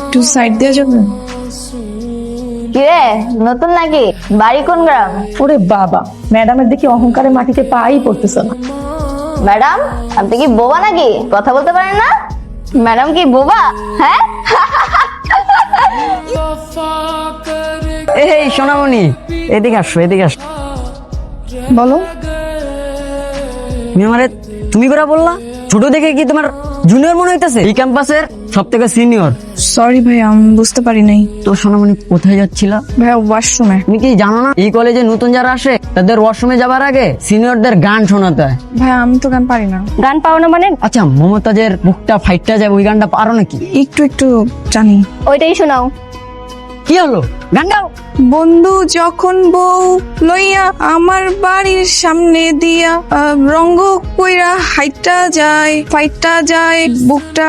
একটু সাইড দেওয়া যাবে? কিরে নতুন নাকি? বাড়ি কোন গ্রাম? ওরে বাবা, ম্যাডামের দেখি অহংকারে মাটিতে পাই পড়তেছে না। ম্যাডাম আপনি কি বোবা নাকি? কথা বলতে পারেন না? ম্যাডাম কি বোবা? হ্যাঁ এই সোনামণি, এদিকে আসো, এদিকে আসো। বলো। তুমি আমারে তুমি করে বললা? ছোট দেখে কি তোমার জুনিয়র মনে হইতেছে? এই ক্যাম্পাসের সব থেকে সিনিয়র। সরি ভাই, আমি বুঝতে পারি নাই। তো সোনামণি কোথায় যাচ্ছিলা? ভাইয়া ওয়াশরুমে। তুমি কি জানো না এই কলেজে নতুন যারা আসে তাদের ওয়াশরুমে যাবার আগে সিনিয়রদের গান শোনাতে হয়? ভাইয়া আমি তো গান পারি না। গান পাও না মানে? আচ্ছা, মমতাজের বুকটা ফাইটটা যায় ওই গানটা পারো নাকি? একটু একটু জানি। ওইটাই শোনাও। কি হলো, গান গাও। বন্ধু যখন বউ লইয়া আমার বাড়ির সামনে দিয়া রঙ্গ কইরা হাইটটা যায় ফাইটটা যায় বুকটা